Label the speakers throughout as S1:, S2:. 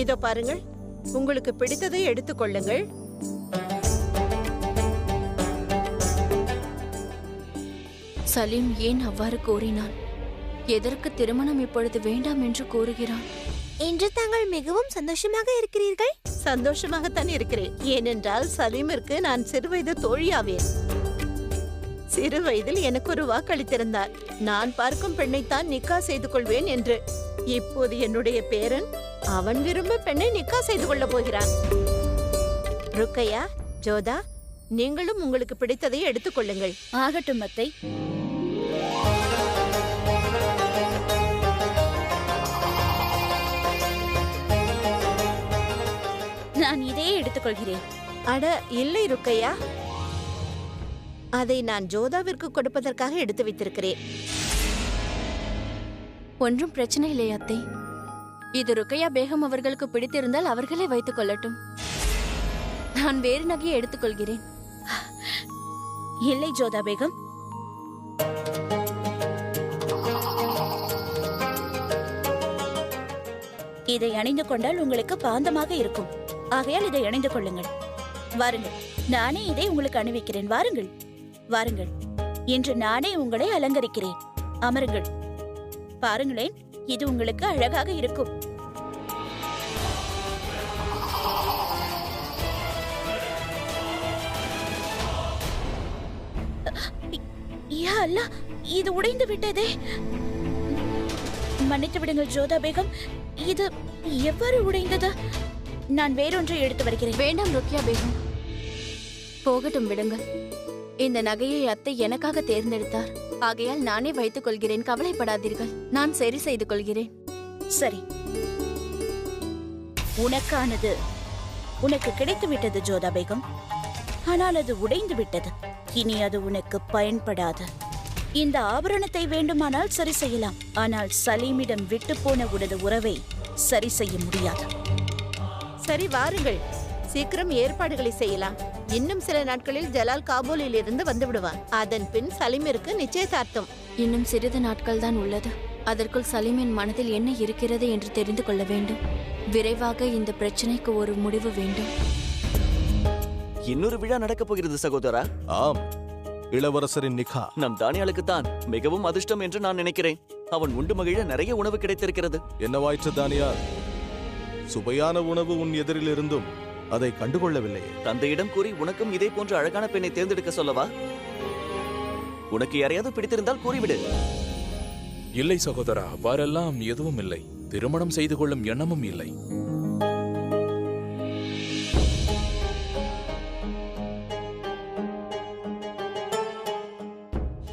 S1: இதோ பாருங்கள், உங்களுக்கு பிடித்ததை எடுத்துக்கொள்ளுங்கள்.
S2: சலீம் ஏன் அவ்வாறு கூறினான்? எதற்கு திருமணம் இப்பொழுது வேண்டாம் என்று கூறுகிறான்?
S3: இன்று தாங்கள் மிகவும் சந்தோஷமாக இருக்கிறீர்கள்.
S1: சந்தோஷமாகத்தான் இருக்கிறேன். ஏனென்றால் சலீமிற்கு நான் சிறுவயது தோழியாவேன். சிறு வயதில் எனக்கு ஒரு வாக்களித்திருந்தார், நான் பார்க்கும் பெண்ணைத்தான் நிக்கா செய்து கொள்வேன் என்று. இப்போது என்னுடைய பேரன் அவன் விரும்பும் பெண்ணை நிக்கா செய்து கொள்ள போகிறான். ருக்கையா, ஜோதா, நீங்களும் உங்களுக்கு பிடித்ததை எடுத்துக்கொள்ளுங்கள்.
S3: ஆகட்டும் அத்தை. நான் இதையே எடுத்துக்கொள்கிறேன்.
S1: அட இல்லை ருக்கையா, அதை நான் ஜோதாவிற்கு கொடுப்பதற்காக எடுத்து வைத்திருக்கிறேன்.
S2: ஒன்றும் பிரச்சனை இல்லை அத்தை. இது ருக்கையா பேகம் அவர்களுக்கு பிடித்திருந்தால் அவர்களே வைத்துக் கொள்ளட்டும். நான் வேறு நகையை எடுத்துக்கொள்கிறேன்.
S3: இல்லை ஜோதா பேகம், இதை அணிந்து கொண்டால் உங்களுக்கு பாந்தமாக இருக்கும். ஆகையால் இதை அணிந்து கொள்ளுங்கள். வாருங்கள், நானே இதை உங்களுக்கு அணிவிக்கிறேன். வாருங்கள் வாருங்கள், இன்று நானே உங்களை அலங்கரிக்கிறேன். அமருங்கள். பாருங்களேன், இது உங்களுக்கு அழகாக இருக்கும். யா அல்லாஹ், இது உடைந்து விட்டதே. மன்னித்து விடுங்கள் ஜோதா பேகம், இது எவ்வாறு உடைந்தது? நான் வேறொன்றை எடுத்து வருகிறேன்.
S2: வேண்டாம் ருக்கியா பேகம், போகட்டும், விடுங்கள். இந்த நகையை அத்தை எனக்காக தேர்ந்தெடுத்தார். ஆகையால் நானே வைத்துக் கொள்கிறேன். கவலைப்படாதீர்கள், நான் சரி செய்து கொள்கிறேன்.
S3: சரி, உனக்கானது உனக்கு கிடைத்து விட்டது ஜோதா பேகம். ஆனால் அது உடைந்து விட்டது. இனி அது உனக்கு பயன்படாது. இந்த ஆபரணத்தை வேண்டுமானால் சரி செய்யலாம், ஆனால் சலீமிடம் விட்டு போன உனது உறவை சரி செய்ய முடியாது.
S1: சரி, வாருங்கள், சீக்கிரம் ஏற்பாடுகளை செய்யலாம். இன்னும் சில நாட்களில் ஜலால் காபூலில் இருந்து வந்து விடுவான். அதன் பின் சலீமிற்கு நிச்சயதார்த்தம்.
S2: இன்னும் சிறிது நாட்கள் தான் உள்ளது. அதற்குள் சலீமின் மனதில் என்ன இருக்கிறது என்று தெரிந்து கொள்ள வேண்டும். விரைவாக இந்த பிரச்சனைக்கு ஒரு முடிவு வேண்டும்.
S4: இன்னொரு விழா நடக்கப் போகிறது சகோதரா.
S5: ஆம், இளவரசரின் நிகா.
S4: நம் தானியாளுக்கு தான் மிகவும் அதிர்ஷ்டம் என்று நான் நினைக்கிறேன். அவன் உண்டு மகிழ நிறைய உணவு கிடைத்திருக்கிறது.
S5: என்னவாயிற்று தானியால்? சுவையான உணவு உன் எதிரில் இருந்தும் அதை கண்டுகொள்ளவில்லையே.
S4: தந்தையிடம் கூறி உனக்கும் இதே போன்ற அழகான பெண்ணை தேர்ந்தெடுக்க சொல்லவா? உனக்கு யாரையாவது பிடித்திருந்தால் கூறிவிடு.
S6: இல்லை சகோதரா, அவ்வாறெல்லாம் எதுவும் இல்லை. திருமணம் செய்து கொள்ளும் எண்ணமும் இல்லை.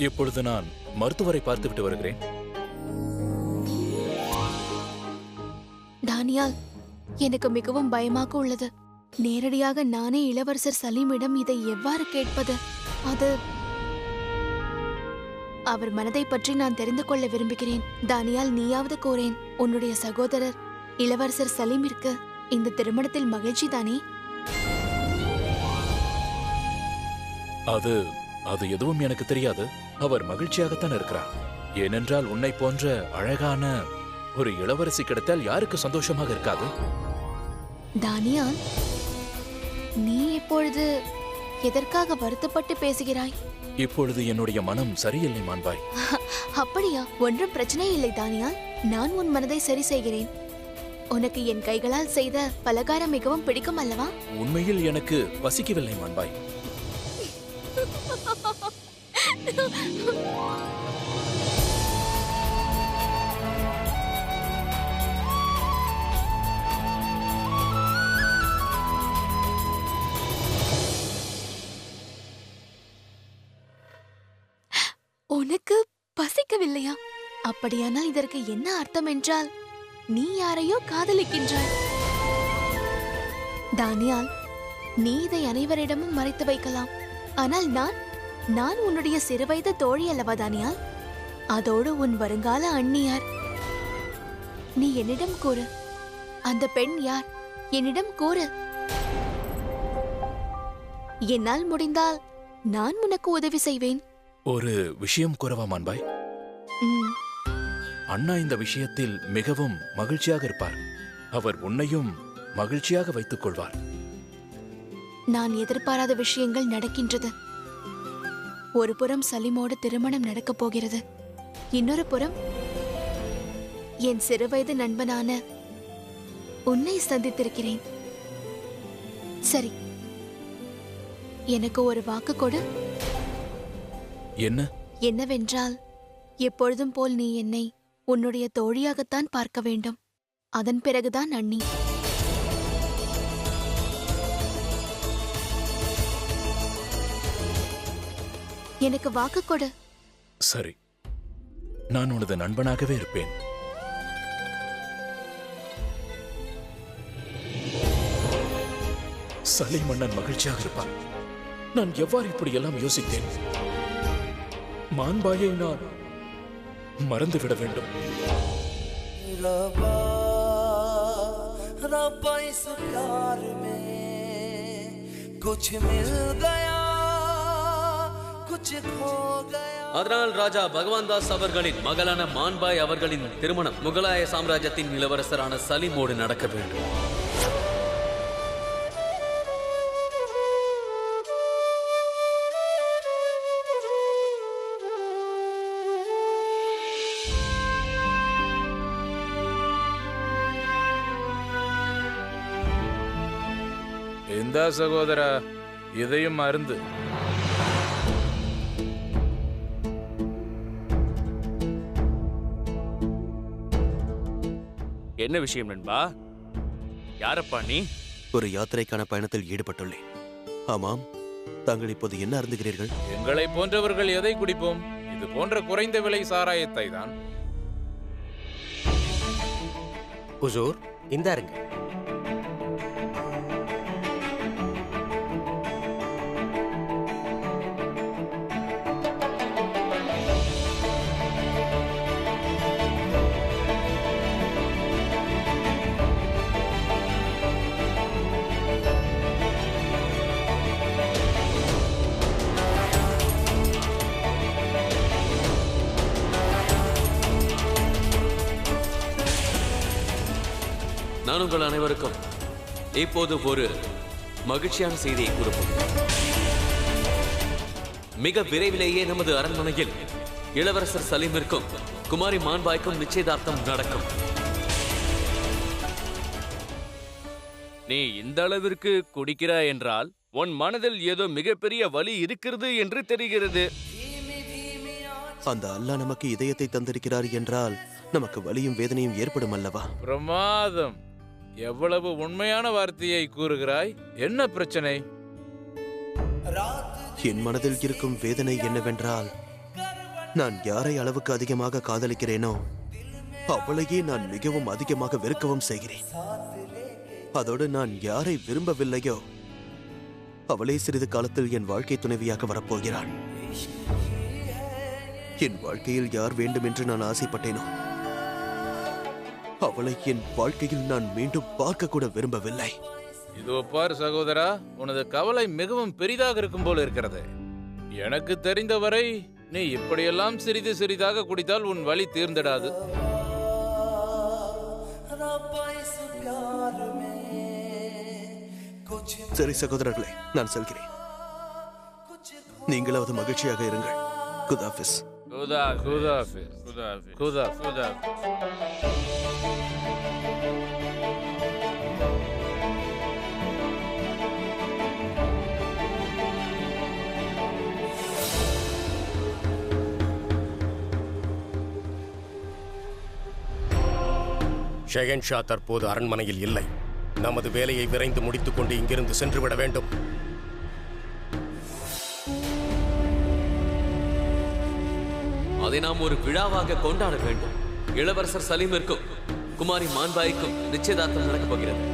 S6: இப்பொழுது நான் மருத்துவரை பார்த்துவிட்டு வருகிறேன்.
S2: தானியால், எனக்கு மிகவும் பயமாக உள்ளது. நேரடியாக நானே இளவரசர் சலீமிடம் இதை எவ்வாறு கேட்பது? அது அவர் மனதை பற்றி நான் தெரிந்து கொள்ள விரும்புகிறேன். தானியால், நீயாவது கூறேன், உன்னுடைய சகோதரர் இளவரசர் சலீமிற்கு இந்த திருமணத்தில் மகிழ்ச்சி தானே?
S6: அது அது எதுவும் எனக்கு தெரியாது. அவர் மகிழ்ச்சியாகத்தான் இருக்கிறார். ஏனென்றால் உன்னை போன்ற அழகான ஒரு இளவரசி கிடைத்தால் யாருக்கு சந்தோஷமாக இருக்காது?
S2: தானியால், நீ இப்பொழுது எதற்காக வருத்தப்பட்டு பேசுகிறாய்?
S6: இப்பொழுது என்னுடைய மனம் சரியில்லை மாண்பாய்.
S2: அப்படியா? ஒன்றும் பிரச்சனை இல்லை தானியால், நான் உன் மனதை சரி செய்கிறேன். உனக்கு என் கைகளால் செய்த பலகாரம் மிகவும் பிடிக்கும் அல்லவா?
S6: உண்மையில் எனக்கு பசிக்கவில்லை மாண்பாய்.
S2: உனக்கு பசிக்கவில்லையா? அப்படியானால் இதற்கு என்ன அர்த்தம் என்றால், நீ யாரையோ காதலிக்கின்றாய். தானியால், நீ இதை அனைவரிடமும் மறைத்து வைக்கலாம். ஆனால் நான் உன்னுடைய சிறுவயது தோழி அல்லவா தானியால்? அதோடு உன் வருங்கால அண்ணியார். நீ என்னிடம் கூறு, அந்த பெண் யார்? என்னிடம் கூறு. என்னால் முடிந்தால் நான் உனக்கு உதவி செய்வேன்.
S6: ஒரு விஷயம் கூறவா மாண்பாய்?
S2: ம்,
S6: அண்ணா இந்த விஷயத்தில் மிகவும் மகிழ்ச்சியாக இருப்பார். அவர் உன்னையும் மகிழ்ச்சியாக வைத்துக் கொள்வார்.
S2: நான் எதிர்பாராத விஷயங்கள் நடக்கின்றது. ஒரு புறம் சலீமோடு திருமணம் நடக்கப் போகிறது, இன்னொரு புறம் என் சிறுவயது நண்பனான உன்னை சந்தித்திருக்கிறேன். சரி, எனக்கு ஒரு வாக்கு கொடு.
S6: என்ன?
S2: என்னவென்றால், எப்பொழுதும் போல் நீ என்னை உன்னுடைய தோழியாகத்தான் பார்க்க வேண்டும். அதன் பிறகுதான் அண்ணி. எனக்கு வாக்கு கொடு.
S6: சரி, நான் உனது நண்பனாகவே இருப்பேன். சலீம் அண்ணன் மகிழ்ச்சியாக இருப்பார். நான் எவ்வாறு இப்படி எல்லாம் யோசித்தேன்? மான்பாயை நான் மறந்துவிட வேண்டும்.
S7: அதனால் ராஜா பகவான் தாஸ் அவர்களின் மகளான மான்பாய் அவர்களின் திருமணம் முகலாய சாம்ராஜ்யத்தின் இளவரசரான சலீமோடு நடக்க வேண்டும்.
S6: இந்தா சகோதரா, இதையும் அருந்து.
S8: என்ன விஷயம் நண்பா? யாரப்பா நீ?
S9: ஒரு யாத்திரைக்கான பயணத்தில் ஈடுபட்டுள்ளேன். ஆமாம், தாங்கள் இப்போது என்ன அருந்துகிறீர்கள்?
S6: எங்களை போன்றவர்கள் எதை குடிப்போம்? இது போன்ற குறைந்த விலை சாராயத்தை தான்.
S10: ஹுசூர், இந்தாருங்க.
S7: நான் உங்கள் அனைவருக்கும் இப்போது ஒரு மகிழ்ச்சியான செய்தியை கூறுவோம். மிக விரைவிலேயே நமது அரண்மனையில் இளவரசர் சலீமிற்கும் குமாரி மான்பாய்க்கும் நிச்சயதார்த்தம் நடக்கும்.
S8: நீ இந்த அளவிற்கு குடிக்கிறாய் என்றால் உன் மனதில் ஏதோ மிகப்பெரிய வலி இருக்கிறது என்று தெரிகிறது.
S9: அந்த அல்லாஹ் நமக்கு இதயத்தை தந்திருக்கிறார் என்றால் நமக்கு வலியும் வேதனையும் ஏற்படும் அல்லவா?
S6: பிரமாதம்! எவ்வளவு உண்மையான வார்த்தையை கூறுகிறாய். என்ன பிரச்சனை?
S9: என் மனதில் இருக்கும் வேதனை என்னவென்றால், நான் யாரை அளவுக்கு அதிகமாக காதலிக்கிறேனோ அவளையே நான் மிகவும் அதிகமாக வெறுக்கவும் செய்கிறேன். அதோடு நான் யாரை விரும்பவில்லையோ அவளே சிறிது காலத்தில் என் வாழ்க்கை துணைவியாக வரப்போகிறாள். என் வாழ்க்கையில் யார் வேண்டும் என்று நான் ஆசைப்பட்டேனோ அவளை என் வாழ்க்கையில் நான் மீண்டும் பார்க்க கூட விரும்பவில்லை.
S6: இதோ பார் சகோதரா, உனது கவலை மிகவும் பெரிதாக இருக்கும் போல இருக்கிறது. எனக்கு தெரிந்தவரை நீ இப்படியெல்லாம் சிறிது சிறிதாக குடித்தால் உன் வலி தீர்ந்திடாது.
S9: சரி சகோதரர்களே, நான் செல்கிறேன். நீங்களாவது மகிழ்ச்சியாக இருங்கள். குதாஃபிஸ்.
S6: குதாஃபிஸ். குதாஃபிஸ். குதாஃபிஸ்.
S10: ஷெஹன்ஷா தற்போது அரண்மனையில் இல்லை. நமது வேலையை விரைந்து முடித்துக் கொண்டு இங்கிருந்து சென்றுவிட வேண்டும்.
S7: அதை நாம் ஒரு விழாவாக கொண்டாட வேண்டும். இளவரசர் சலீமிற்கும் குமாரி மான்பாய்க்கும் நிச்சயதார்த்தம் நடக்கப் போகிறது.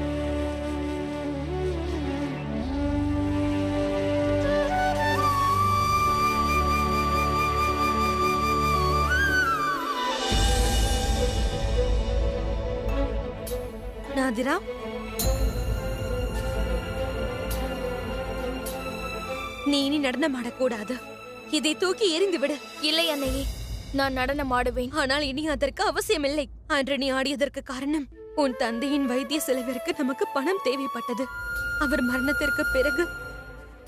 S11: நாதிரா, நீ இனி நடனம் ஆடக்கூடாது. இதை தூக்கி எறிந்து விடு.
S2: இல்லை அன்னையே, நான் நடனம் ஆடுவேன்.
S11: ஆனால் இனி அதற்கு அவசியமில்லை. அன்று நீ ஆடியதற்கு காரணம் உன் தந்தையின் வைத்திய செலவிற்கு நமக்கு பணம் தேவைப்பட்டது. அவர் மரணத்திற்கு பிறகு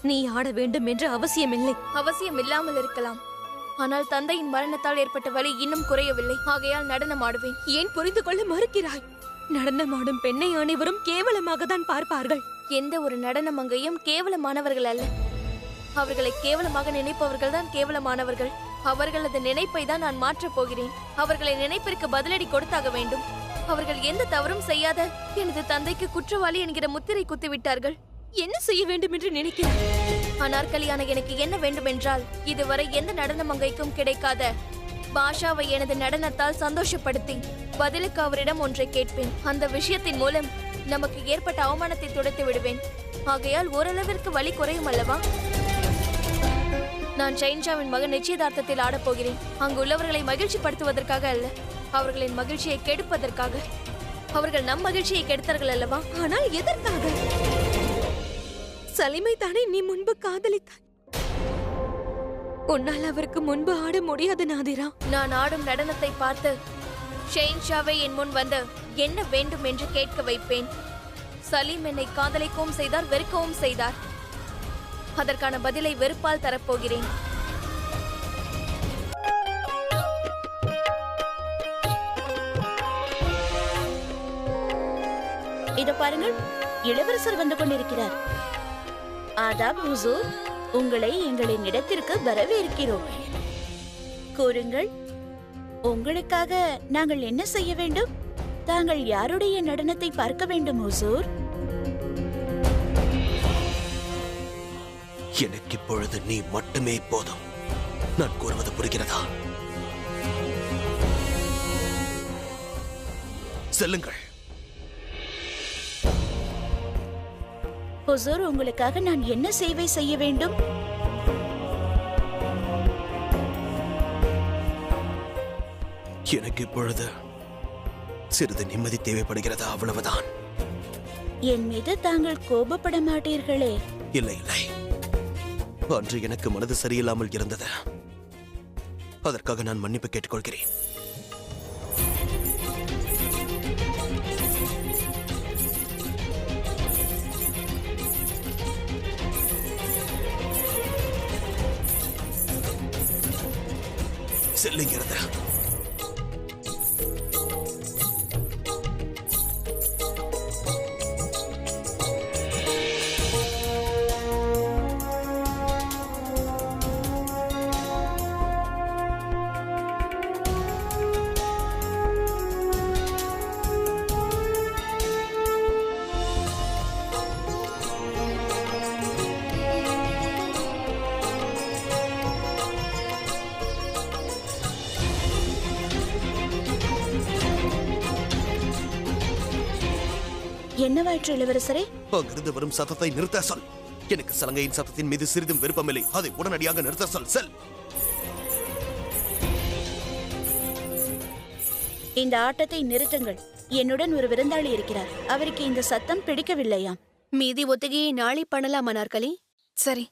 S11: நீ ஆட வேண்டும் என்ற அவசியமில்லை.
S2: அவசியம் இல்லாமல் இருக்கலாம். ஆனால் தந்தையின் மரணத்தால் ஏற்பட்ட வலி இன்னும் குறையவில்லை. ஆகையால் நடனம் ஆடுவேன்.
S11: ஏன் புரிந்து கொள்ள மறுக்கிறாய்? நடனமாடும் பெண்ணை அனைவரும் கேவலமாக தான் பார்ப்பார்கள்.
S2: எந்த ஒரு நடன மங்கையும் கேவலமானவர்கள் அல்ல. அவர்களை கேவலமாக நினைப்பவர்கள் தான் கேவலமானவர்கள். அவர்களது நினைப்பை தான் நான் மாற்றப் போகிறேன். அவர்களை நினைப்பிற்கு பதிலடி கொடுத்தாக வேண்டும். அவர்கள் எந்த தவறும் செய்யாத எனது தந்தைக்கு குற்றவாளி என்கிற முத்திரை குத்திவிட்டார்கள்.
S11: என்ன செய்ய வேண்டும் என்று நினைக்கிறாய்?
S2: அனார்கலியான எனக்கு என்ன வேண்டும் என்றால், இதுவரை எந்த நடன மங்கைக்கும் கிடைக்காத பாஷாவை எனது நடனத்தால் சந்தோஷப்படுத்தி பதிலுக்கு அவரிடம் ஒன்றை கேட்பேன். அந்த விஷயத்தின் மூலம் நமக்கு ஏற்பட்ட அவமானத்தை துடைத்து விடுவேன். ஆகையால் ஓரளவிற்கு வலி குறையும் அல்லவா? நான் ஷைன்ஷாவின் மகன் நிச்சயதார்த்தத்தில் ஆடப் போகிறேன். அங்கு உள்ளவர்களை மகிழ்ச்சி படுத்துவதற்காக அல்ல, அவர்களின் மகிழ்ச்சியை கெடுப்பதற்காக. அவர்கள் நம் மகிழ்ச்சியை கெடுத்தார்கள் அல்லவா?
S11: ஆனால் எதற்காக? சலீமை தானே நீ முன்பு காதலித்தாய். உன்னால் அவருக்கு முன்பு ஆட முடியாது நாதிரா.
S2: நான் ஆடும் நடனத்தை பார்த்து ஷெயின்ஷாவை என் முன் வந்து என்ன வேண்டும் என்று கேட்க வைப்பேன். சலீம் என்னை காதலிக்கவும் செய்தார், வெறுக்கவும் செய்தார். அதற்கான பதிலை வெறுப்பால் தரப்போகிறேன்.
S3: இதோ பாருங்கள், இளவரசர் வந்து கொண்டிருக்கிறார். ஆதாப் ஹுசூர், உங்களை எங்களின் இடத்திற்கு வரவேற்கிறோம். கூறுங்கள், உங்களுக்காக நாங்கள் என்ன செய்ய வேண்டும்? தாங்கள் யாருடைய நடனத்தை பார்க்க வேண்டும் ஹுசூர்?
S9: எனக்கு இப்பொழுது நீ மட்டுமே போதும். நான் கூறுவது புரிகிறதா? செல்லுங்கள்.
S3: ஹுசூர், உங்களுக்காக நான் என்ன சேவை செய்ய வேண்டும்?
S9: எனக்கு இப்பொழுது சிறிது நிம்மதி தேவைப்படுகிறதா, அவ்வளவுதான்.
S3: என் மீது தாங்கள் கோபப்பட மாட்டீர்களே?
S9: இல்லை இல்லை, அன்று எனக்கு மனது சரியில்லாமல் இருந்தது. அதற்காக நான் மன்னிப்பு கேட்டுக்கொள்கிறேன். செல்லுங்கிறது.
S3: என்னவாயிற்று இளவரசரே?
S9: அங்கிருந்து வரும் சத்தத்தை நிறுத்த சொல். எனக்கு சலங்கையின் சத்தத்தின் மீது சிறிதும் விருப்பமில்லை. அதை உடனடியாக நிறுத்த சொல். செல்.
S3: இந்த ஆட்டத்தை நிறுத்துங்கள். என்னுடன் ஒரு விருந்தாளி இருக்கிறார். அவருக்கு இந்த சத்தம் பிடிக்கவில்லையாம்.
S11: மீதி ஒத்திகையை நாளை பண்ணலாம் அனார்கலி.
S2: சரி.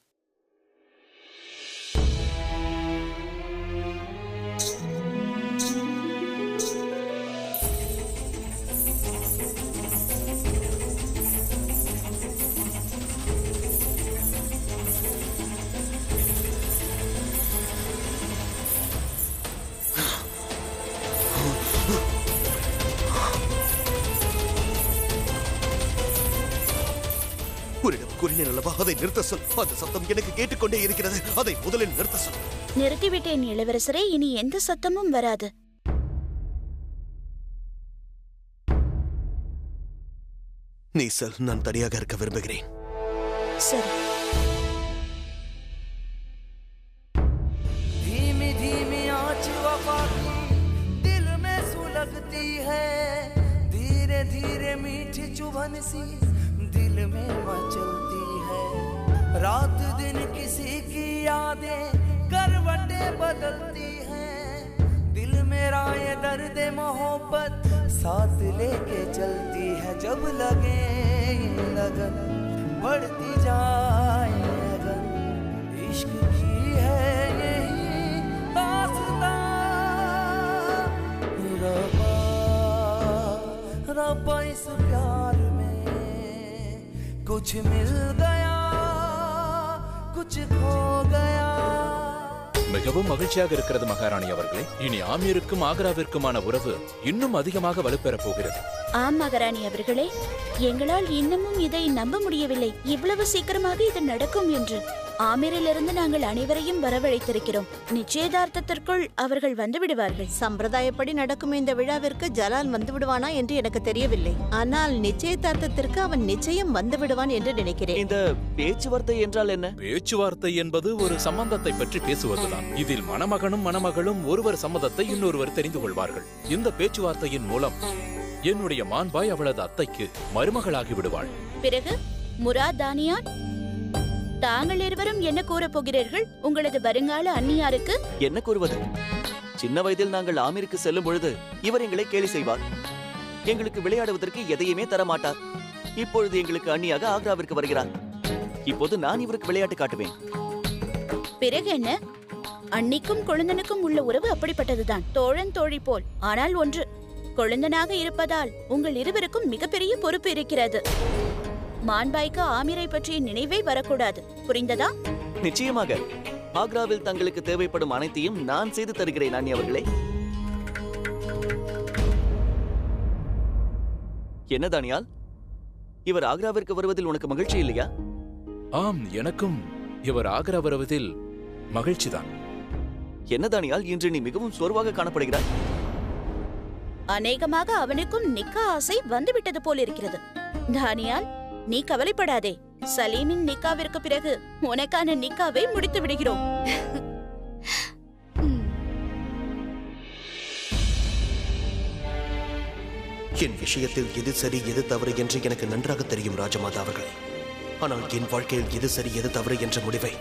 S9: கூறினேன் அல்லவா, அதை நிறுத்த சொல். அந்த சத்தம் எனக்கு கேட்டுக்கொண்டே இருக்கிறது. அதை முதலில் நிறுத்த சொல்.
S3: நிறுத்திவிட்டேன் இளவரசரே. இனி எந்த சத்தமும் வராது.
S9: நீ செல். நான் தனியாக இருக்க விரும்புகிறேன்.
S3: சரி.
S12: धीमी धीमी आँच वफा की दिल में सुलगती है, धीरे धीरे मीठी चुभन सी दिल में मचलती है। रात दिन किसी की यादें करवटें बदलती हैं, दिल मेरा ये दर्द मोहब्बत साथ लेके चलती है। जब लगे ये लगन बढ़ती जाए लगन, इश्क की है यही दास्तां। रबा रबा दफा इस प्यार में कुछ मिल गया कुछ खो गया.
S6: மிகவும் மகிழ்ச்சியாக இருக்கிறது மகாராணி அவர்களே. இனி ஆமீருக்கும் ஆக்ராவிற்குமான உறவு இன்னும் அதிகமாக வலுப்பெறப் போகிறது.
S3: ஆம் மகாராணி அவர்களே, எங்களால் இன்னமும் இதை நம்ப முடியவில்லை. இவ்வளவு சீக்கிரமாக இது நடக்கும் என்று. ஆமீரிலிருந்து நாங்கள் அனைவரையும் வரவழைத்திருக்கிறோம். நிச்சயதார்த்தத்திற்குள் அவர்கள் வந்து விடுவார்கள்.
S1: சம்பிரதாயப்படி நடக்கும் இந்த விழாவிற்கு ஜலால் வந்து விடுவானா என்று எனக்கு தெரியவில்லை. ஆனால் நிச்சயதார்த்தத்திற்கு அவன் நிச்சயம் வந்து விடுவான் என்று நினைக்கிறேன்.
S4: இந்த பேச்சுவார்த்தை என்றால் என்ன?
S6: பேச்சுவார்த்தை என்பது ஒரு சம்பந்தத்தை பற்றி பேசுவதுதான். இதில் மணமகனும் மணமகளும் ஒருவர் சம்மதத்தை இன்னொருவர் தெரிந்து கொள்வார்கள். இந்த பேச்சுவார்த்தையின் மூலம் என்னுடைய மான்பாய் அவளது அத்தைக்கு மருமகளாகி விடுவாள்.
S3: பிறகு முராத் தானியான், தாங்கள் இருவரும் என்ன கூறப் போகிறீர்கள் உங்களது வருங்கால அண்ணியாருக்கு?
S4: என்ன கூறுவது? சின்ன வயதில் நாங்கள் ஆமீருக்கு செல்லும் பொழுது இவர் எங்களை கேலி செய்வார். எங்களுக்கு விளையாடுவதற்கு எதையுமே தர மாட்டார். இப்பொழுது எங்களுக்கு அண்ணியாக ஆக்ராவிற்கு வருகிறார். இப்போது நான் இவருக்கு விளையாட்டு காட்டுவேன்.
S3: பிறகு என்ன? அன்னிக்கும் கொழுந்தனுக்கும் உள்ள உறவு அப்படிப்பட்டதுதான், தோழன் தோழி போல். ஆனால் ஒன்று, கொழுந்தனாக இருப்பதால் உங்கள் இருவருக்கும் மிகப்பெரிய பொறுப்பு இருக்கிறது. மான்பாய்க்கு ஆமீரை பற்றிய நினைவே வரக்கூடாது. புரிந்ததா?
S4: நிச்சயமாக. ஆக்ராவில் தங்களுக்கு தேவைப்படும் அனைத்தையும் நான் செய்து தருகிறேன் அண்ணி அவர்களே. என்ன தானியால், இவர் ஆக்ராவிற்கு வருவதில் உனக்கு மகிழ்ச்சி இல்லையா?
S6: ஆம், எனக்கும் இவர் ஆக்ரா வருவதில் மகிழ்ச்சிதான்.
S4: என்ன தானியால், இன்று நீ மிகவும் சோர்வாக காணப்படுகிறாய்.
S3: அநேகமாக அவனுக்கும் நிக்கா ஆசை வந்துவிட்டது போல் இருக்கிறது. தானியால், நீ கவலைப்படாதே. சலீமின் நிக்காவிற்கு பிறகு உனக்கான நிக்காவை முடித்து விடுகிறோம்.
S9: என் விஷயத்தில் எது சரி எது தவறு என்று எனக்கு நன்றாக தெரியும் ராஜமாதா அவர்களே. ஆனால் என் வாழ்க்கையில் எது சரி எது தவறு என்ற முடிவை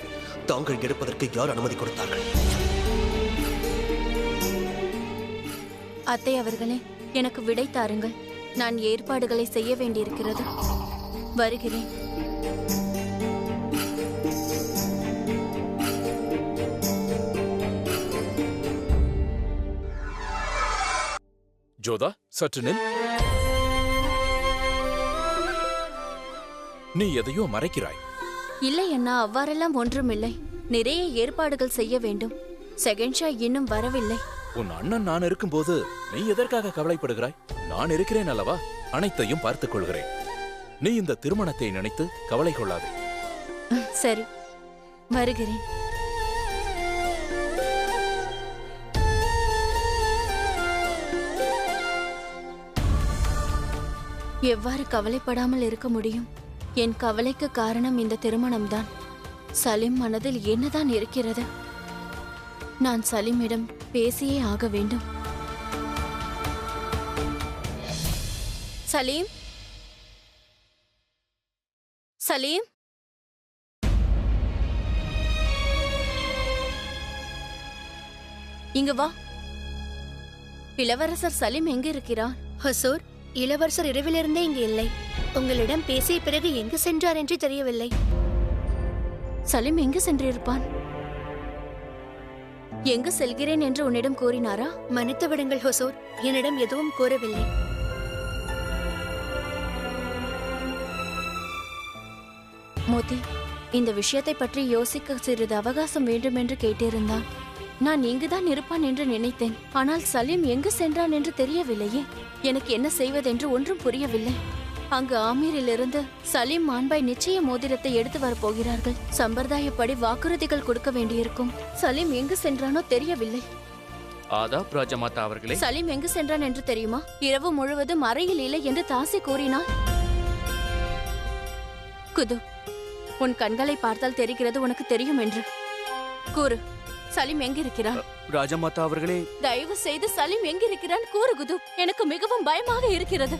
S9: தாங்கள் எடுப்பதற்கு யார் அனுமதி கொடுத்தார்கள்?
S13: அத்தை அவர்களே, எனக்கு விடை தாருங்கள். நான் ஏற்பாடுகளை செய்ய வேண்டியிருக்கிறது. வருகிறேன்.
S6: ஜோதா, சற்று நில். நீ எதையோ மறைக்கிறாய்.
S13: இல்லை அண்ணா, அவ்வாறெல்லாம் ஒன்றுமில்லை. நிறைய ஏற்பாடுகள் செய்ய வேண்டும். செகண்ட் ஷா இன்னும் வரவில்லை.
S6: உன் அண்ணன் நான் இருக்கும்போது நீ எதற்காக கவலைப்படுகிறாய்? நான் இருக்கிறேன் அல்லவா? அனைத்தையும் பார்த்துக் கொள்கிறேன். நீ இந்த திருமணத்தை நினைத்து கவலை கொள்ளாதே.
S13: சரி, வருகிறேன். எவ்வாறு கவலைப்படாமல் இருக்க முடியும்? என் கவலைக்கு காரணம் இந்த திருமணம்தான். சலீம் மனதில் என்னதான் இருக்கிறது? நான் சலீமிடம் பேசியே ஆக வேண்டும். சலீம், சலீம், இங்க வா. இளவரசர் சலீம் எங்க இருக்கிறார்?
S14: ஹசூர், இளவரசர் இரவிலிருந்தே இங்கு இல்லை. உங்களிடம் பேசிய பிறகு எங்கு சென்றார் என்று தெரியவில்லை.
S13: சலீம் எங்கு சென்றிருப்பான்? எங்கு செல்கிறேன் என்று உன்னிடம் கூறினாரா?
S14: மன்னித்து விடுங்கள் ஹசூர், என்னிடம் எதுவும் கூறவில்லை.
S13: மோதி, இந்த விஷயத்தை பற்றி யோசிக்க சிறிது அவகாசம் வேண்டும் என்று கேட்டிருந்தான். நான் இங்குதான் இருப்பான் என்று நினைத்தேன். ஆனால் சலீம் எங்கு சென்றான் என்று தெரியவில்லையே. எனக்கு என்ன செய்வதென்று ஒன்றும் புரியவில்லை. அங்கு ஆமீரிலிருந்து சலீம் மான்பாய் நிச்சய மோதிரத்தை எடுத்து வரப்போகிறார்கள். சம்பிரதாயப்படி வாக்குறுதிகள் கொடுக்க வேண்டியிருக்கும். சலீம் எங்கு சென்றானோ தெரியவில்லை.
S8: ஆதாப் ராஜமாதா அவர்களே.
S13: சலீம் எங்கு சென்றான் என்று தெரியுமா? இரவு முழுவதும் அறையில் இல்லை என்று தாசி கூறினார். குது, உன் கண்களை பார்த்தால் தெரிகிறது உனக்கு தெரியும் என்று. கூறு, சலீம் எங்கிருக்கிறான்?
S8: ராஜமாதா அவர்களே,
S13: தயவு செய்து சலீம் எங்கிருக்கிறான் கூறு குது. எனக்கு மிகவும் பயமாக இருக்கிறது.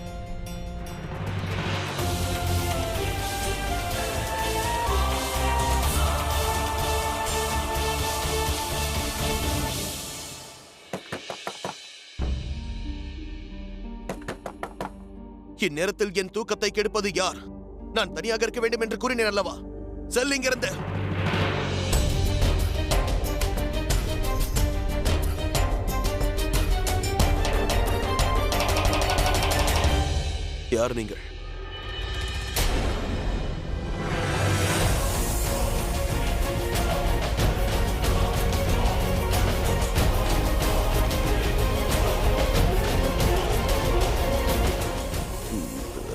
S9: இந்நேரத்தில் என் தூக்கத்தை கெடுப்பது யார்? நான் தனியாக இருக்க வேண்டும் என்று கூறினேன் அல்லவா? செல் இங்கிருந்து. யார் நீங்கள்?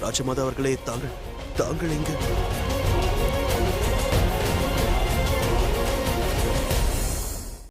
S9: ராஜமாதா அவர்களே, தாங்கள் எங்க?